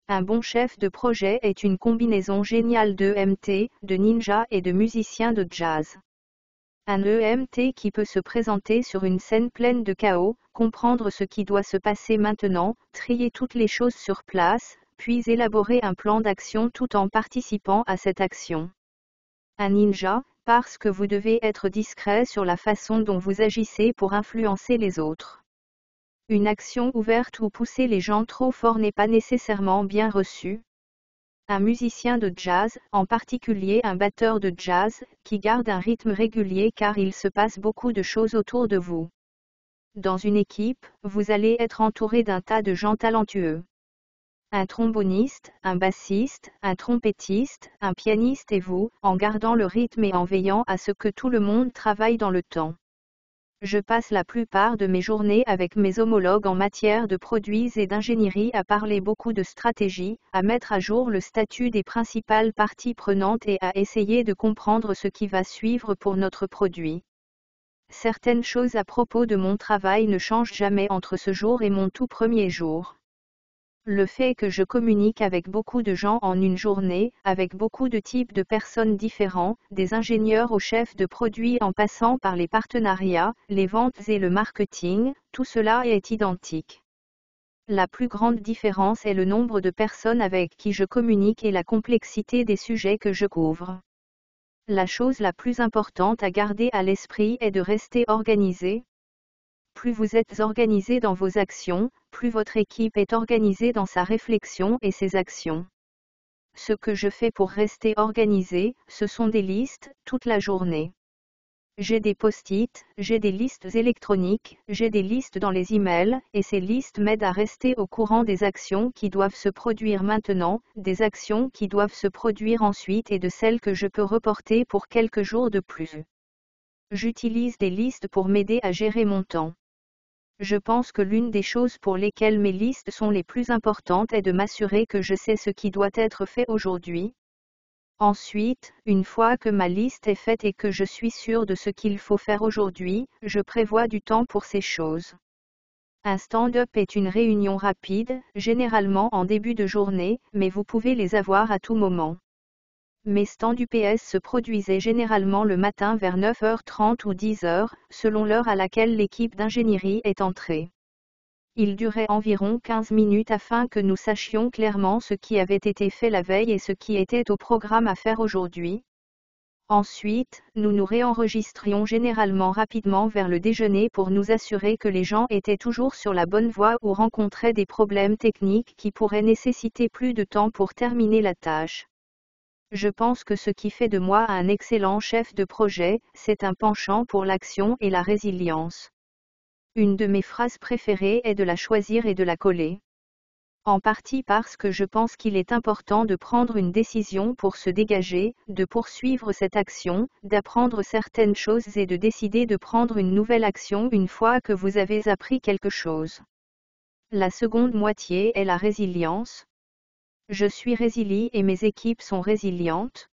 Un bon chef de projet est une combinaison géniale d'EMT, de ninja et de musicien de jazz. Un EMT qui peut se présenter sur une scène pleine de chaos, comprendre ce qui doit se passer maintenant, trier toutes les choses sur place, puis élaborer un plan d'action tout en participant à cette action. Un ninja, parce que vous devez être discret sur la façon dont vous agissez pour influencer les autres. Une action ouverte ou pousser les gens trop fort n'est pas nécessairement bien reçue. Un musicien de jazz, en particulier un batteur de jazz, qui garde un rythme régulier car il se passe beaucoup de choses autour de vous. Dans une équipe, vous allez être entouré d'un tas de gens talentueux. Un tromboniste, un bassiste, un trompettiste, un pianiste et vous, en gardant le rythme et en veillant à ce que tout le monde travaille dans le temps. Je passe la plupart de mes journées avec mes homologues en matière de produits et d'ingénierie à parler beaucoup de stratégie, à mettre à jour le statut des principales parties prenantes et à essayer de comprendre ce qui va suivre pour notre produit. Certaines choses à propos de mon travail ne changent jamais entre ce jour et mon tout premier jour. Le fait que je communique avec beaucoup de gens en une journée, avec beaucoup de types de personnes différents, des ingénieurs aux chefs de produits en passant par les partenariats, les ventes et le marketing, tout cela est identique. La plus grande différence est le nombre de personnes avec qui je communique et la complexité des sujets que je couvre. La chose la plus importante à garder à l'esprit est de rester organisé. Plus vous êtes organisé dans vos actions, plus votre équipe est organisée dans sa réflexion et ses actions. Ce que je fais pour rester organisé, ce sont des listes, toute la journée. J'ai des post-it, j'ai des listes électroniques, j'ai des listes dans les emails, et ces listes m'aident à rester au courant des actions qui doivent se produire maintenant, des actions qui doivent se produire ensuite et de celles que je peux reporter pour quelques jours de plus. J'utilise des listes pour m'aider à gérer mon temps. Je pense que l'une des choses pour lesquelles mes listes sont les plus importantes est de m'assurer que je sais ce qui doit être fait aujourd'hui. Ensuite, une fois que ma liste est faite et que je suis sûr de ce qu'il faut faire aujourd'hui, je prévois du temps pour ces choses. Un stand-up est une réunion rapide, généralement en début de journée, mais vous pouvez les avoir à tout moment. Mes stands UPS se produisaient généralement le matin vers 9h30 ou 10h, selon l'heure à laquelle l'équipe d'ingénierie est entrée. Il durait environ 15 minutes afin que nous sachions clairement ce qui avait été fait la veille et ce qui était au programme à faire aujourd'hui. Ensuite, nous nous réenregistrions généralement rapidement vers le déjeuner pour nous assurer que les gens étaient toujours sur la bonne voie ou rencontraient des problèmes techniques qui pourraient nécessiter plus de temps pour terminer la tâche. Je pense que ce qui fait de moi un excellent chef de projet, c'est un penchant pour l'action et la résilience. Une de mes phrases préférées est de la choisir et de la coller. En partie parce que je pense qu'il est important de prendre une décision pour se dégager, de poursuivre cette action, d'apprendre certaines choses et de décider de prendre une nouvelle action une fois que vous avez appris quelque chose. La seconde moitié est la résilience. Je suis résilie et mes équipes sont résilientes.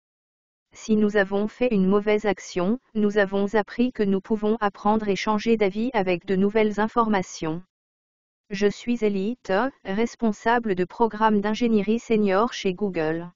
Si nous avons fait une mauvaise action, nous avons appris que nous pouvons apprendre et changer d'avis avec de nouvelles informations. Je suis Elite, responsable de programme d'ingénierie senior chez Google.